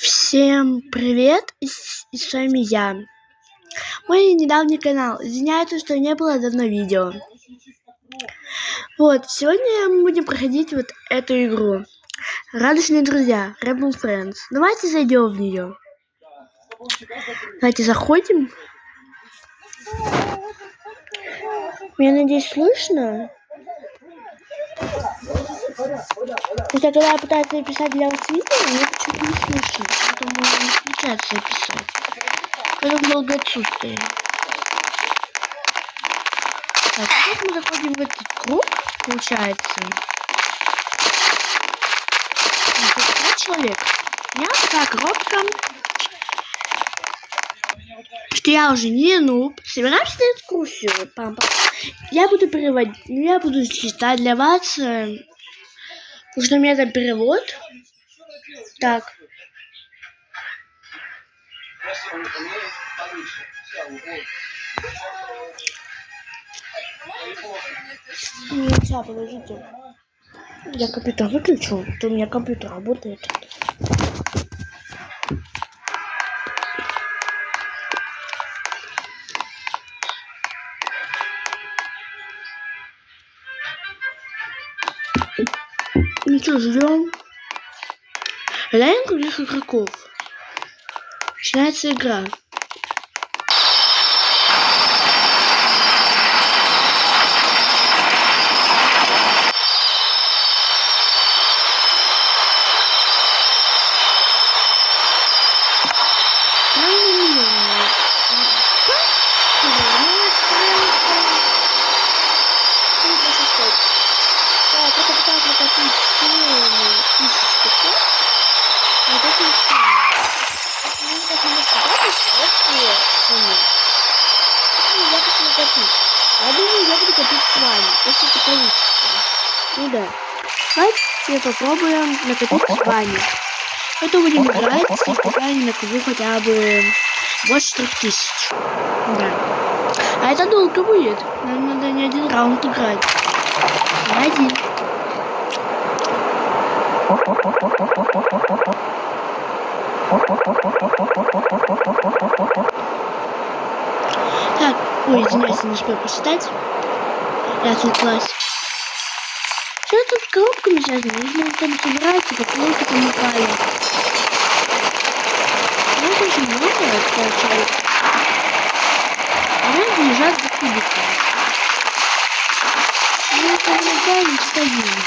Всем привет, и с вами я. Мой недавний канал. Извиняюсь, что не было давно видео. Вот, сегодня мы будем проходить вот эту игру. Радужные друзья, Rebel Friends. Давайте зайдем в нее. Давайте заходим. Меня, надеюсь, слышно? Хотя, когда я пытаюсь записать для вас видео, мне почему-то не слышно. Поэтому не получается записать. Поэтому долго отсутствие. Так, сейчас мы заходим в этот круг, получается. 5 человек. У меня такая коробка, что я уже не нуб. Собираемся на экскурсию. Я буду переводить, я буду читать для вас, потому что у меня там перевод. Так. Сейчас, подождите. Я компьютер выключу, то у меня компьютер работает. Ну что, ждем. Глянем других игроков. Начинается игра. Я думаю, я буду копить с вами, если это получится. Ну да. Давайте попробуем накопить с вами. Это будем играть, пока я не накоплю хотя бы больше 3000. Да. А это долго будет. Нам надо не один раунд играть. Один. Так, ой, извиняюсь, не успел посчитать. Я отвлеклась. Что тут с коробками связано? Если вы там собираете, то коробки там упали. Это очень много, получается. Они лежат за кубиком. Ну, это иногда не стабильно.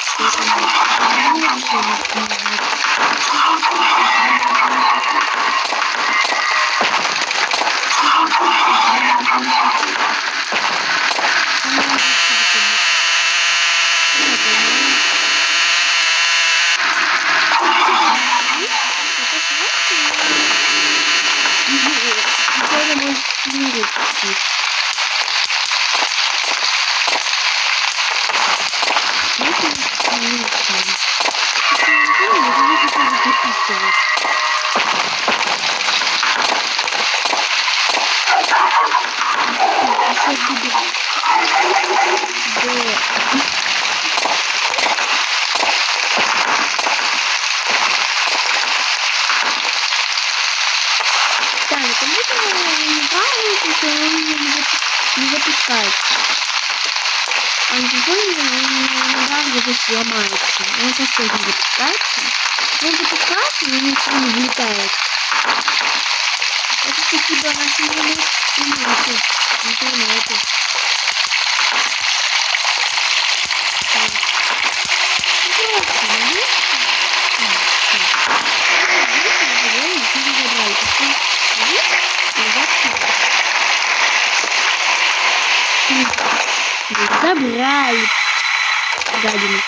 Не запускается. А на телефоне иногда сломается. Он сейчас тоже не запускается. Он запускается, но ничего не вылетает. Это спасибо нашему интернету. Забрали гадину.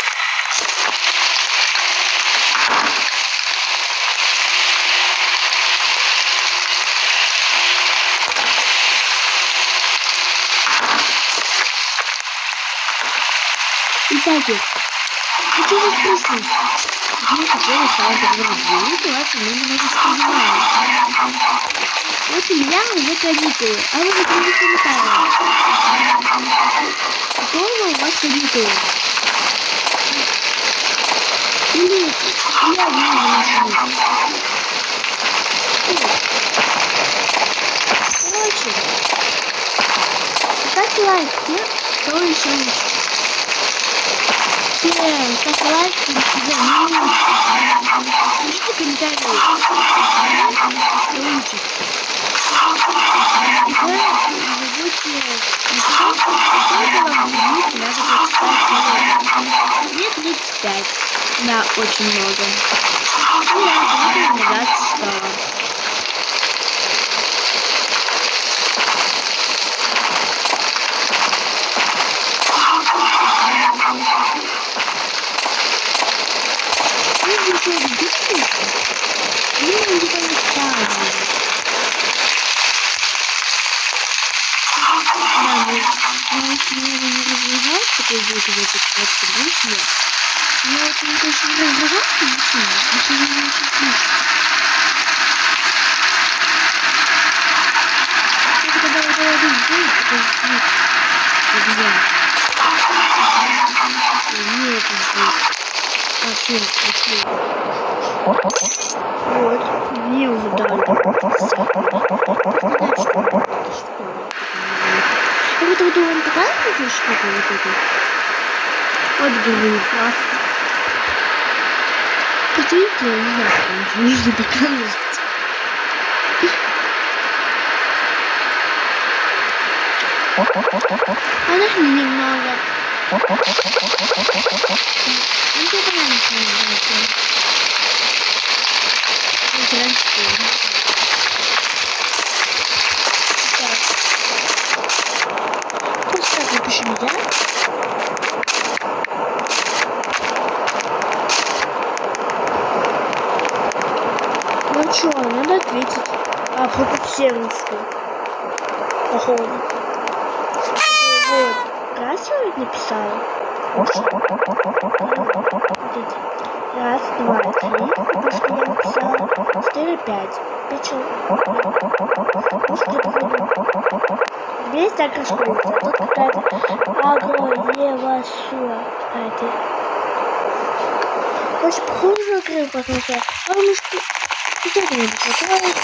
Итак, хочу вас спросить, почему хотели стать добродетелью, давайте мы немного вспоминаем. Вот у меня уже каникулы, а вы напишите в комментариях. Какого у вас каникулы? Или они уже начались? Кто еще лучше? Ставь лайк, пишите комментарии. Кто лучше? И вы не забудьте написать, сколько вам минут надо прочитать сегодня. Мне 35. Да, очень много. И я буду набирать 100. Вы еще видите? Или он где-то не ставил? Да, мы очень много не разгружать такой звук из этой кнопки, будешь нет? Но очень точно разгружать не сильно, если не очень слышно. Это когда вот один будет, такой звук, как я. Нет, здесь. А, все, пошли. Вот, мне уже дали. И вот он показывает штуку вот эту. Вот говорю, классно. Посмотрите, я не знаю, что нужно показывать. Подожди немного. Ну, тебе понравится, наверное. Вот раньше. Просто так напиши меня. Ну чё, надо ответить. А, продуцерскую. Походу. Вот. Красиво написала. Раз, два, три. Пошли я написала. 4, 5. Печу. Здесь так раскрыто. Тут какая-то агроевасуа. Какая-то. Очень похоже на крылья, потому что... Потому что... Что-то не хватает.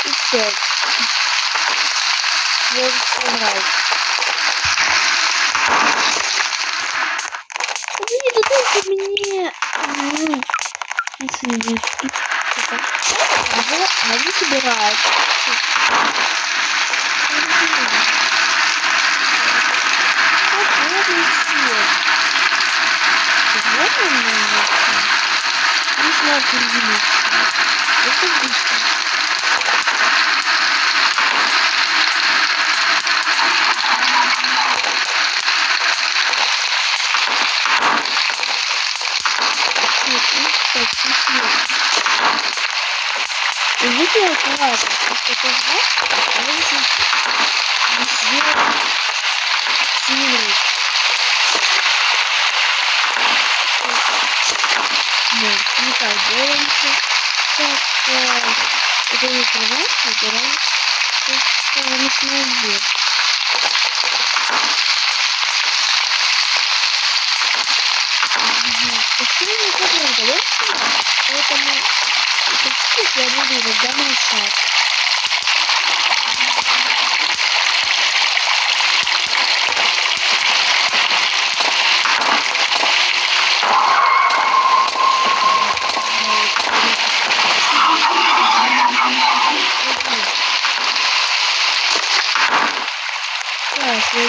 И все. Мне все нравится. Блин, да только мне... Если не будет что-то. А они собирают. Это быстро. И видео аккуратно, потому что это знак, а он еще не съел сильный. Нет, не так делаемся. Сейчас это не открывается, убираем. Сейчас начинаем вверх. Почему не хотим удовольствия, поэтому я буду иногда молчать. Так, я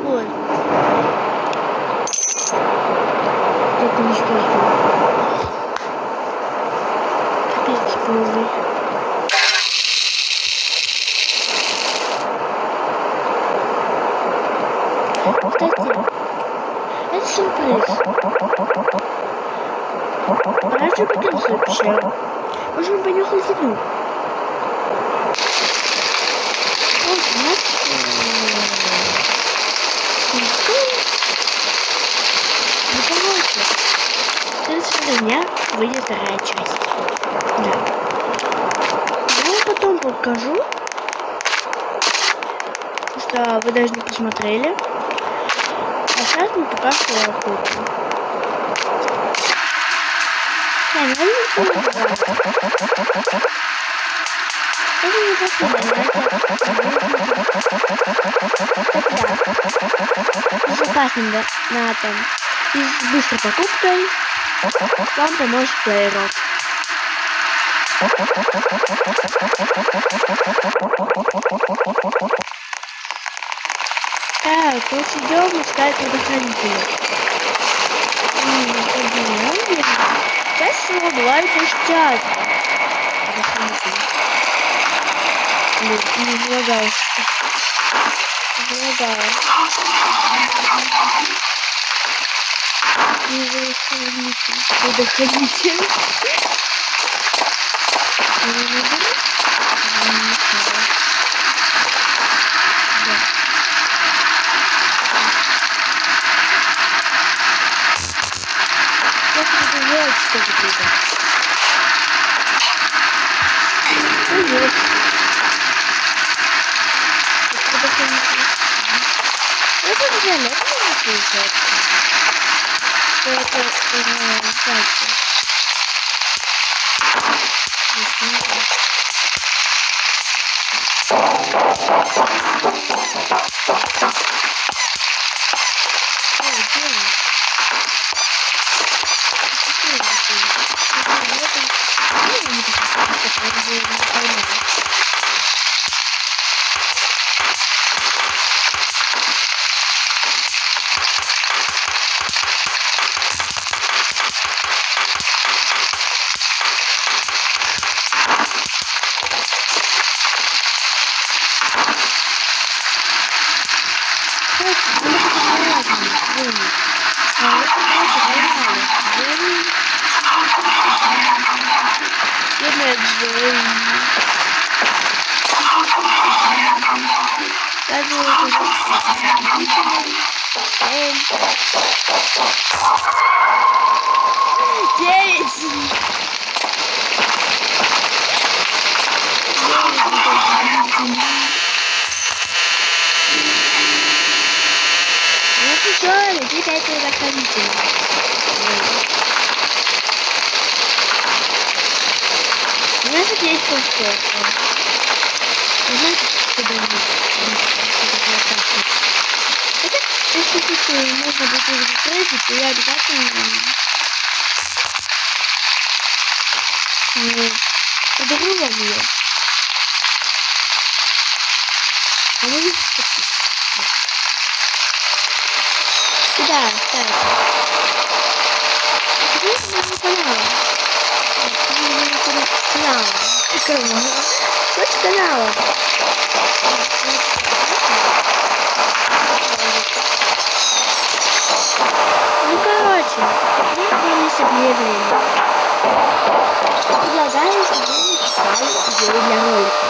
ой, только не скажу. Капец полный. Кстати, крыс. Раньше покинулся пещеру. Может, он понюхал еду. Вот, значит... Ну, короче, следующего дня выйдет вторая часть. Да. Я вам потом покажу, что вы даже не посмотрели. А сейчас мы пока что купим. Да, не безопасным донатом и с быстрой покупкой вам поможет плееров. Так, вот идем искать предохранителя. Чаще всего бывает пустят. Не залагалось. Предохранитель. Что это? Это реально, это не получается. Это дальше. У нас тут есть пустой. Знаете, куда хотя, если тут можно будет их закрыть, то я обязательно подарю вам ее. А вы видите, что да, кстати. Подписывайтесь на канал. Больше канала. Ну, короче, я вам объявление. Предлагаю, чтобы вы написали идею для ролика.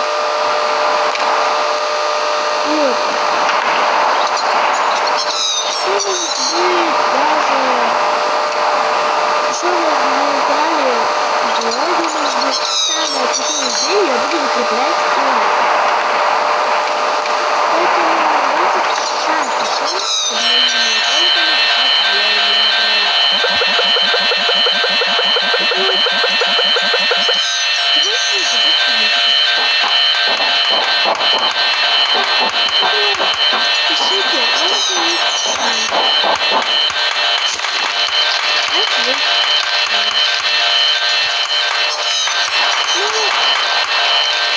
Вот. Что может быть даже... Еще на моем канале идеология, может быть, самая крутая идея, я буду закреплять лайк. Поэтому у вас есть шанс еще, чтобы я не ролика написать идею для ролика. Пишите, он есть шанс.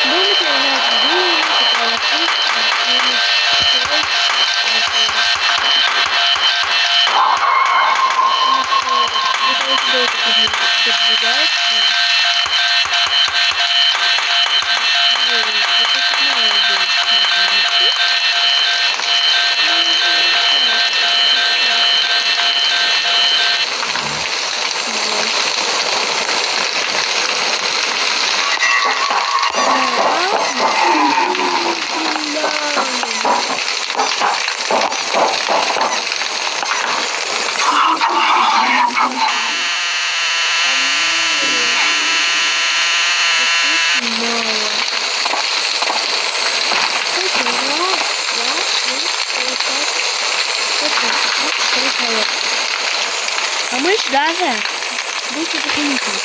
Ну, А мы даже будете дополнительно.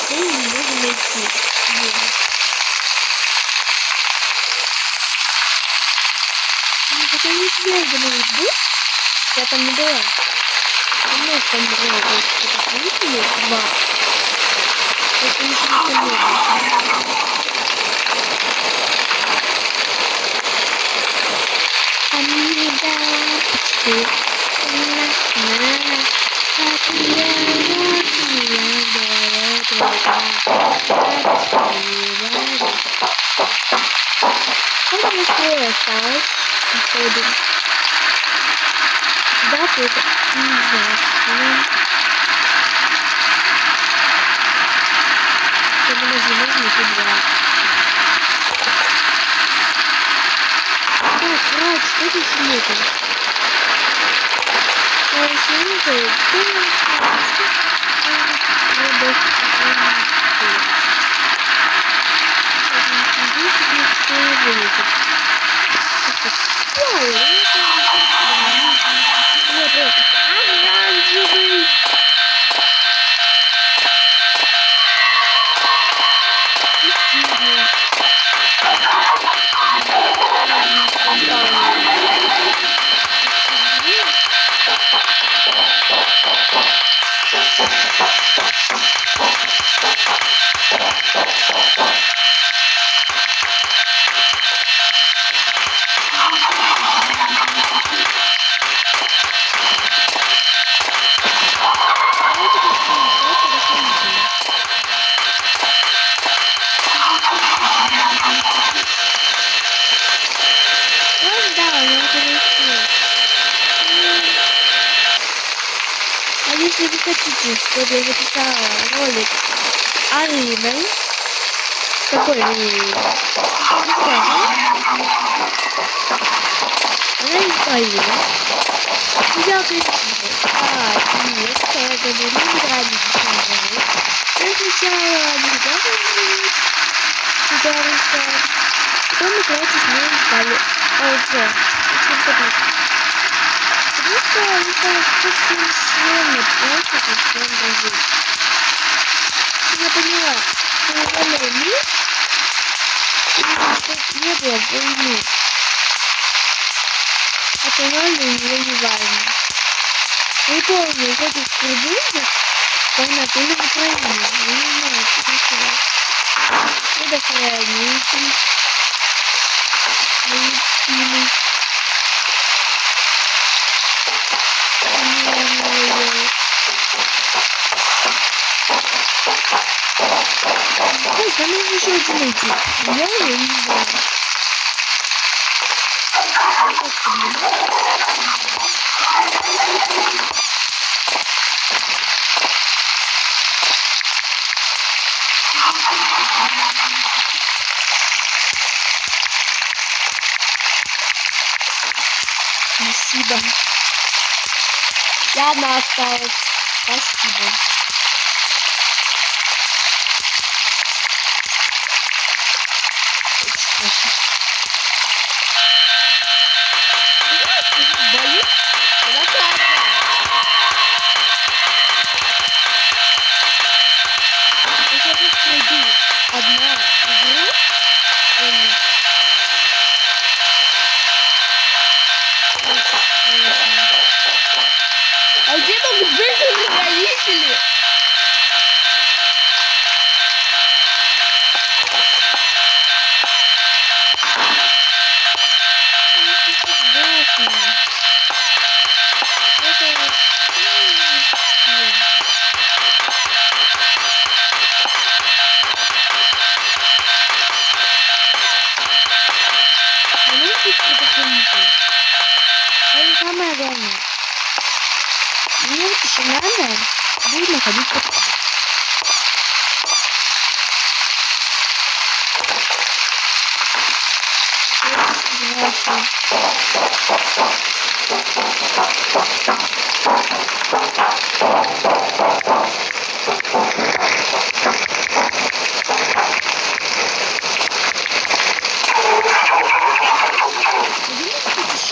Мы не можем найти. Ну, хотя не знаю, где может быть. Я там не была. У нас там было дополнительные два. Это не самостоятельно. Сколько слоя осталось? Походу. Да, какой-то ужасный. Чтобы нажимать на Т2. Так, брат, что тут смотрим? Я еще не знаю. Оранжевый! И синий. А если вы хотите, чтобы я записала ролик с Ариной, какой вы расскажете? Она из Арина. Я кричу, нет, я говорю, не нравится говорить. Я сначала не говорю, куда рассказать. Потом мы, короче, с ней стали ОП. Потому что мне стало совсем сложно просто совсем дружить. Я поняла, что реальный мир, чтобы не было войны. Это реально мне не важно. Не помню, ходит в придумке, война то ли в Украине, я не знаю, что сказать. Предохранитель. Любимый. Ой, там нужно еще один найти. Я не знаю. Спасибо. Я одна осталась. Спасибо. Боюсь? Это правда. Я сейчас пройду одна игру. А где могут быть родители?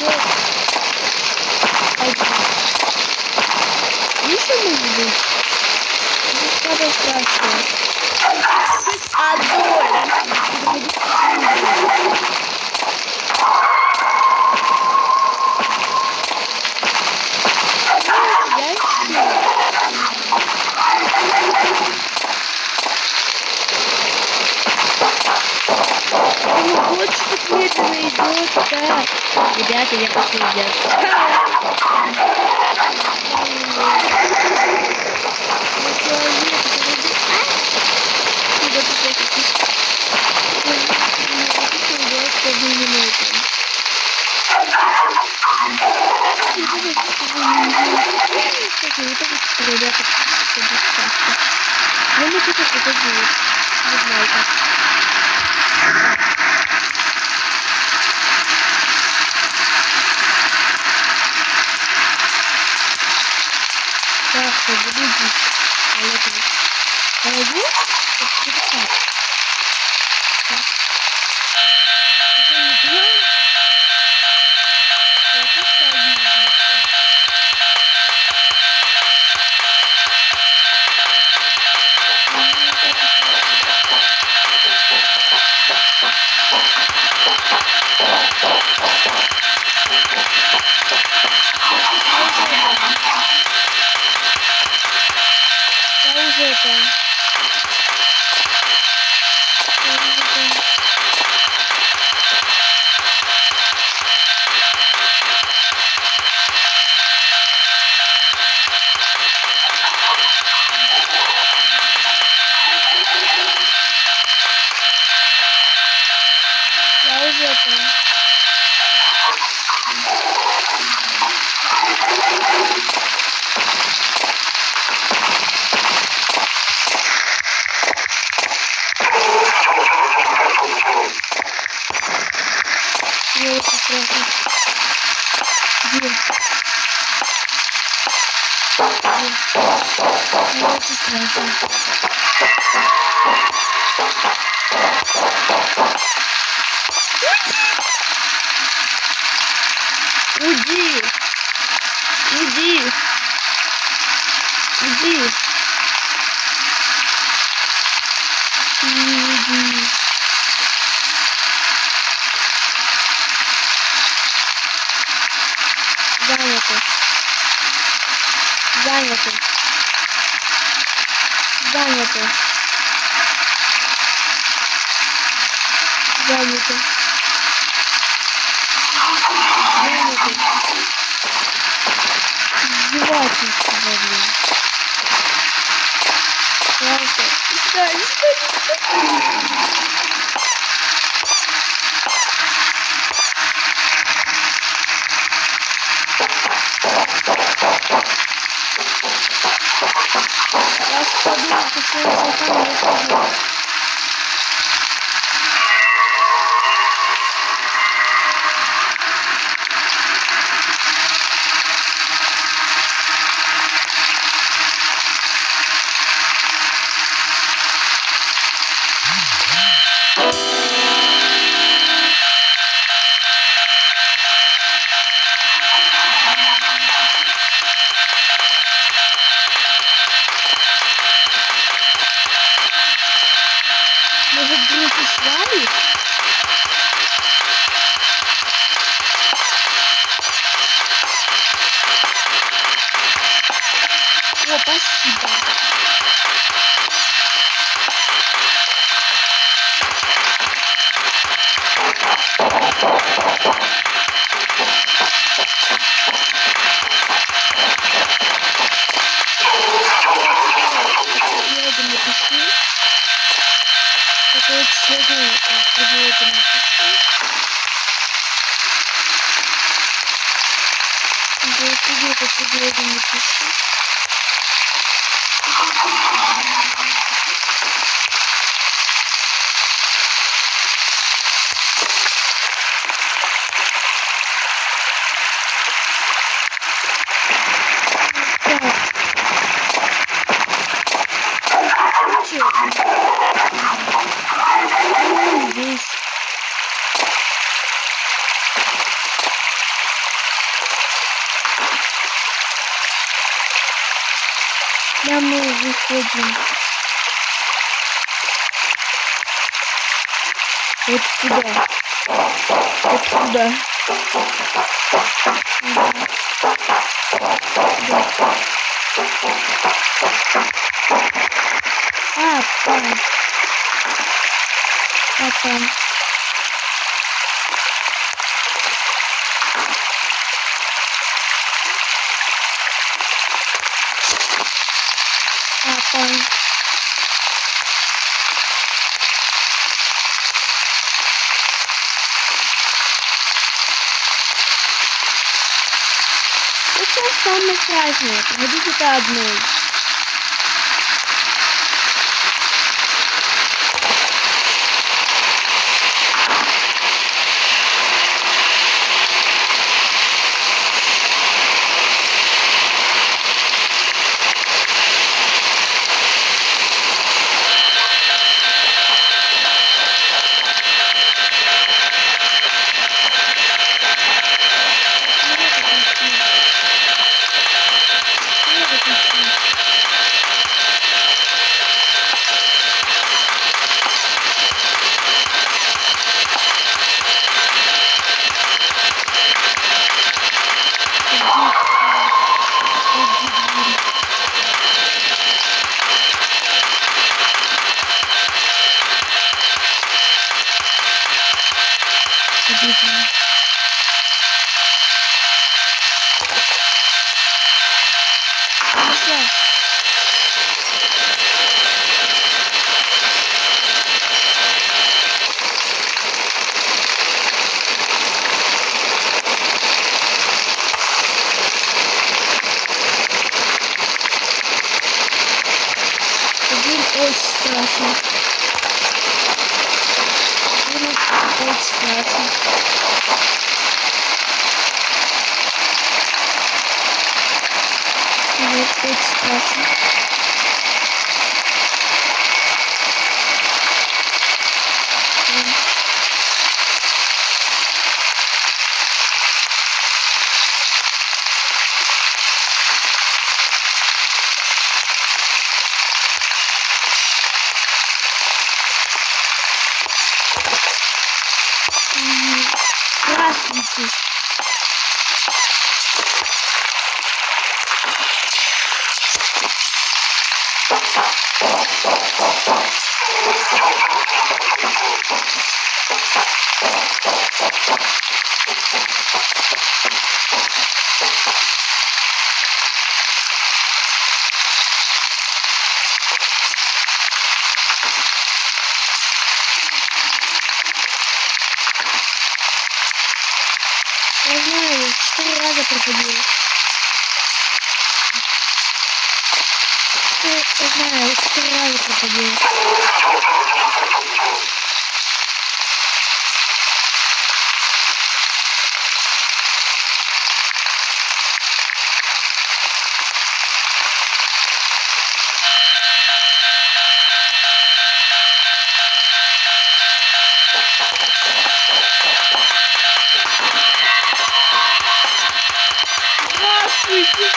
еще один. Еще может быть? Это самое страшное. Вот что так медленно идет, да. Ребята, я последний. Уйди! Уйди! Уйди! Уйди! Занято! Занято! Занято! Занято! Издевательство, блин. Ладно. Я подумал, что все там не пойдет. Может быть, и с вами? О, спасибо. Я напишу. Это вот сегодня это напишу. Я тебе это сегодня напишу. Здесь. выходим. Вот туда. Вот туда. Папа. Папа. Папа. Это самое страшное. Ходить это одной. Очень страшно. Очень страшно. Очень страшно. Здравствуйте. Я знаю, 4 раза проходил. Я знаю, 4 раза проходил. Здравствуйте.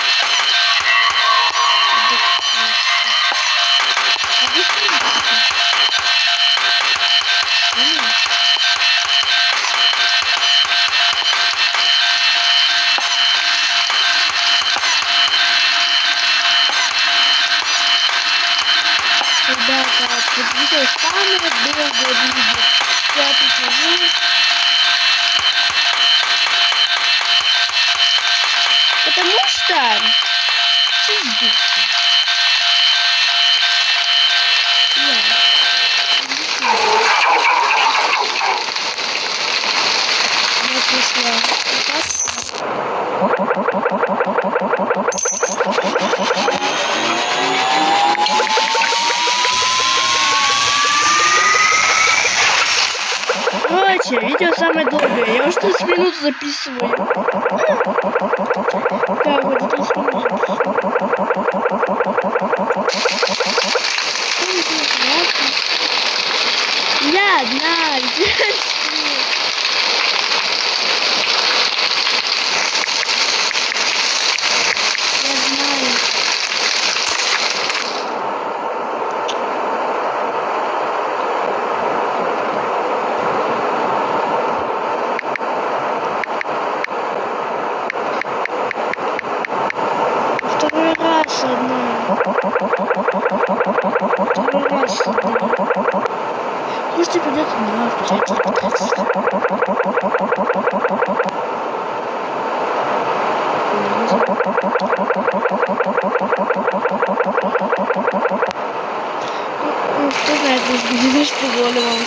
Ребята, это видео самое долгое видео. Я покажу. Потому что чиздуки. Я пришла. Короче, видео самое долгое. Я уже 30 минут записываю. Да, вот 30 минут. Я одна. Я знаю. Может, придется на включать. Ну, кто знает, может быть, знаешь, что вам.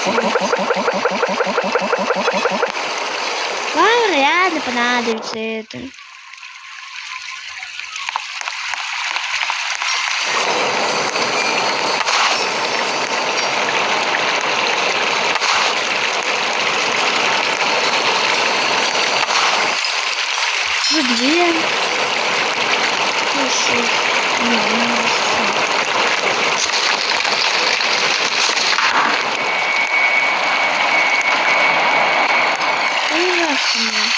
Вам реально понадобится это. Вы две. Слушай. Ужасно.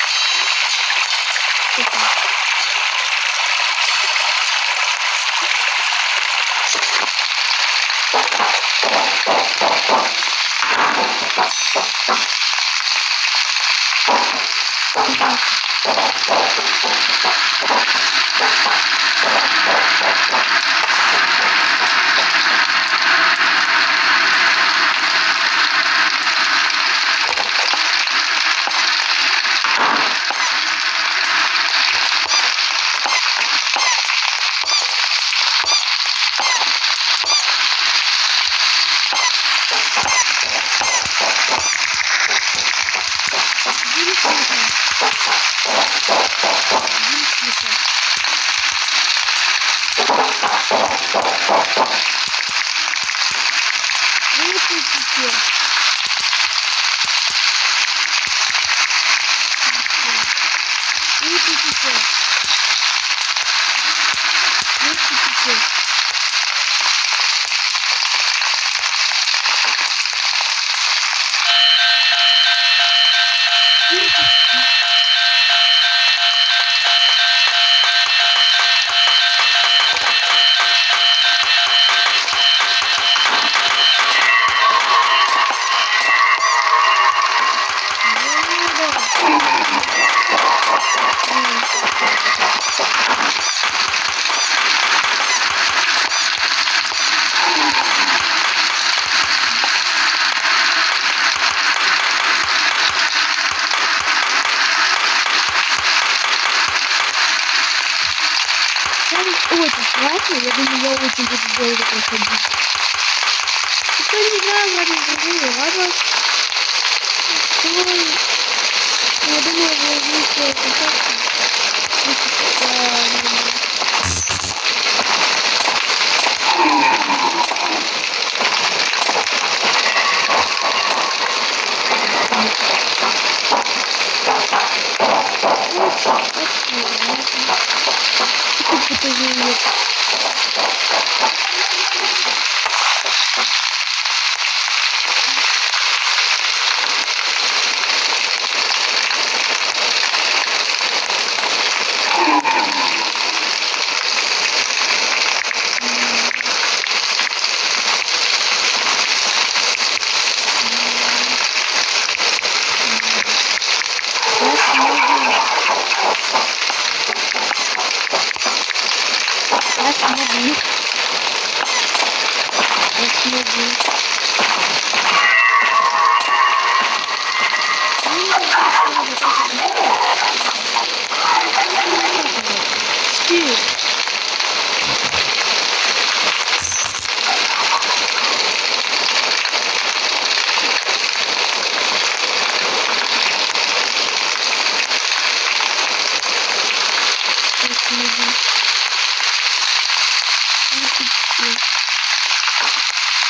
Очень сложно, я думаю, я очень буду долго проходить. Кто не знаю, ладно, друзья, ладно. Я думаю, вы увидите это.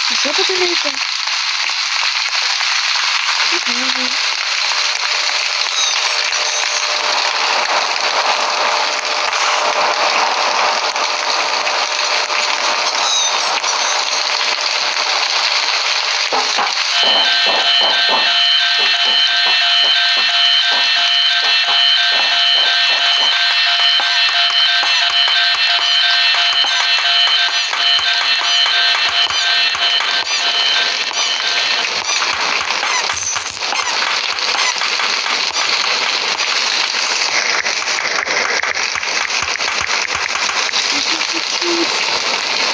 Еще батарейка. Еще чуть-чуть.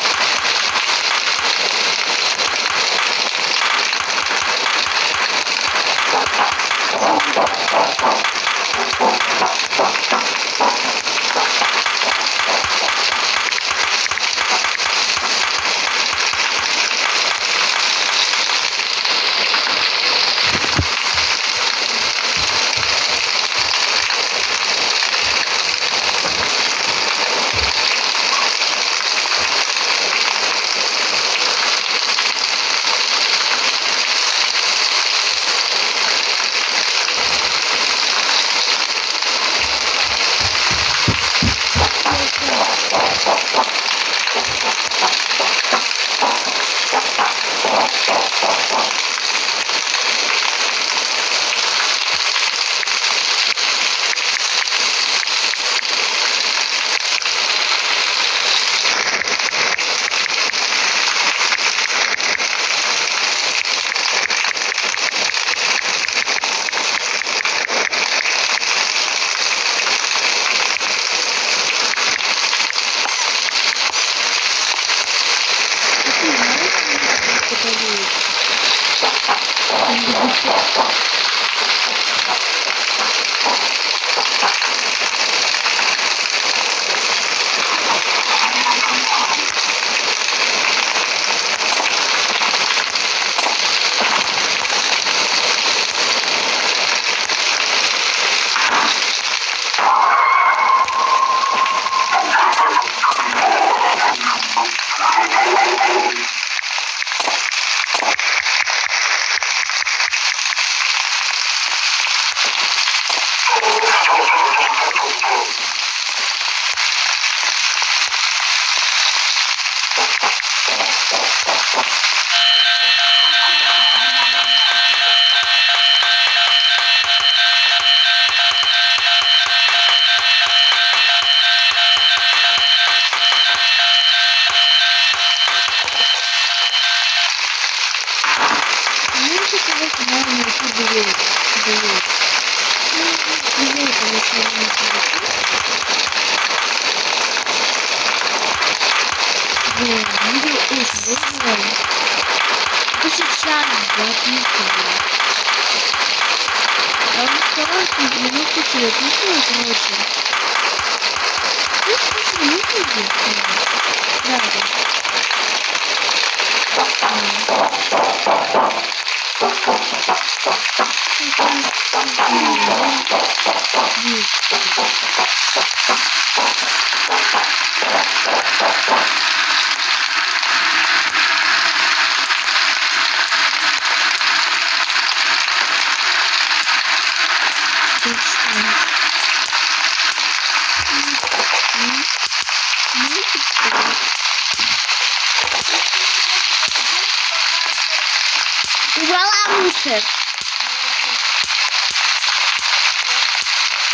Убрала мусор.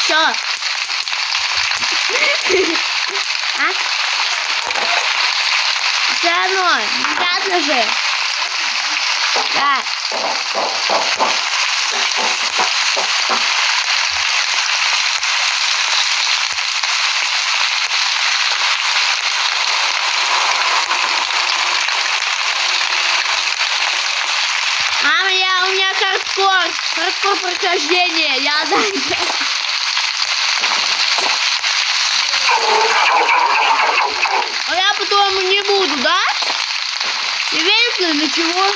Все. А? Все равно, ясно же. Да. У меня хардкор прохождения, я дальше. А я потом не буду, да? Интересно, для чего?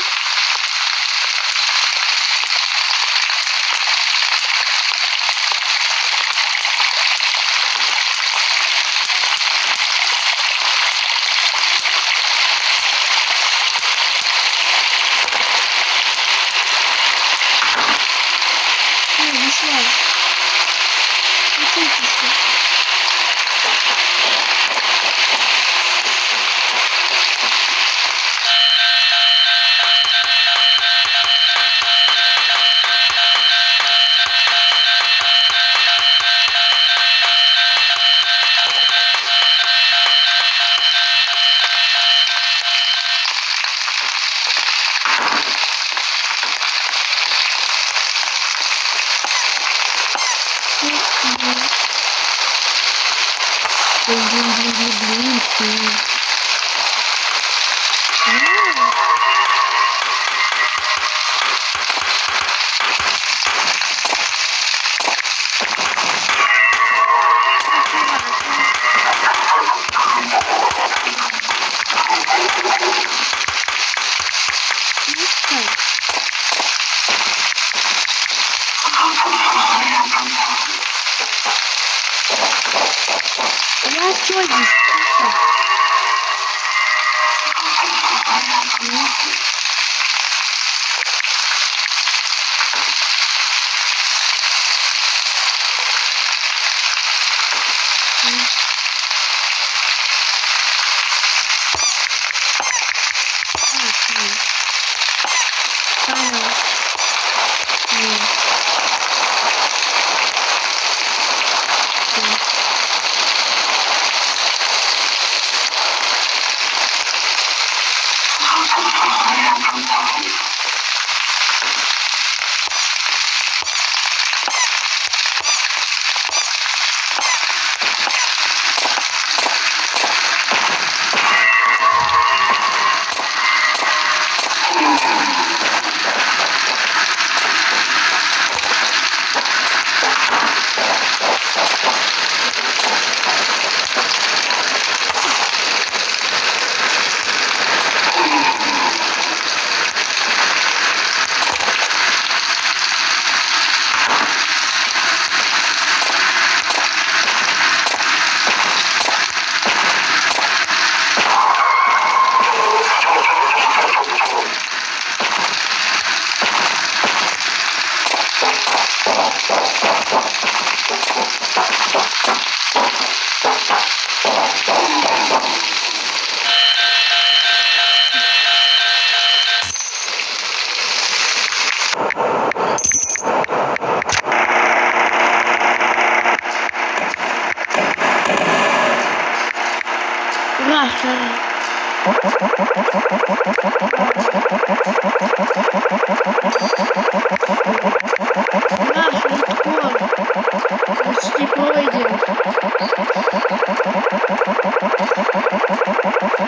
Почти пройден.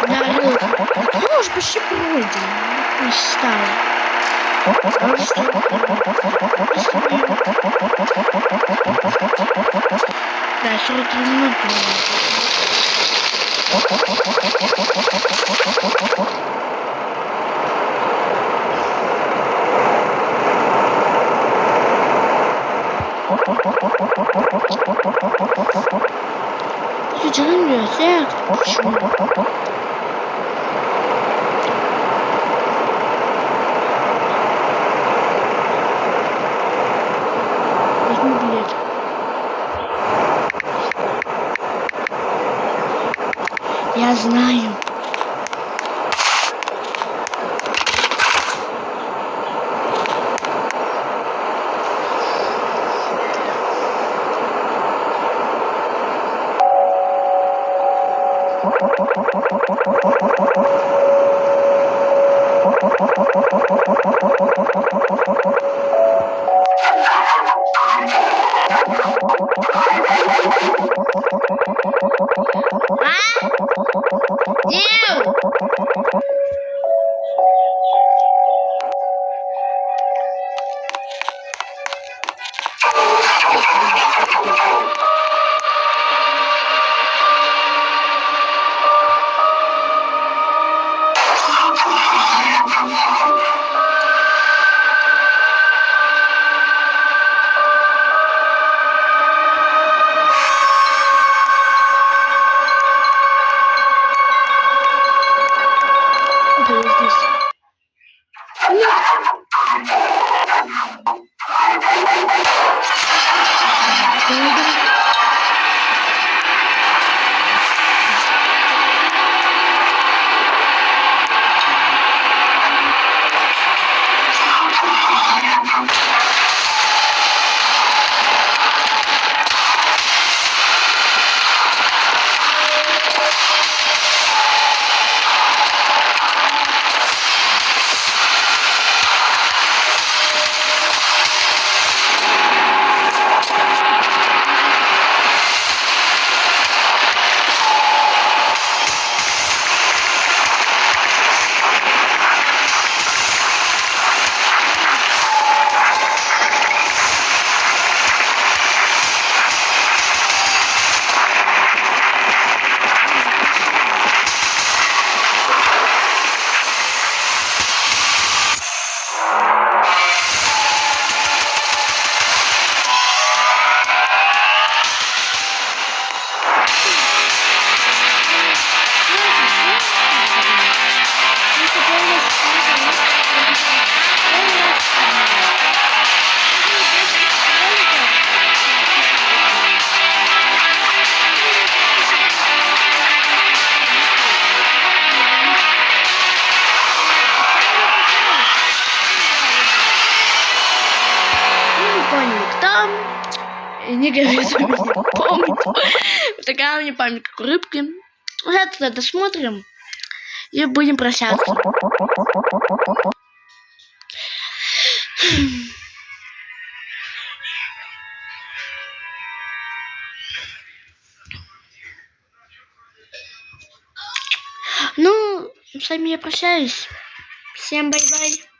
Да, Лёха, ты уже почти пройден. Не стал. Да, 43 минуты. Сейчас я возьму билет. Я знаю. Не говорите мне, помню. Такая у меня память, как у рыбки. Это досмотрим и будем прощаться. Ну, с вами я прощаюсь. Всем бай-бай.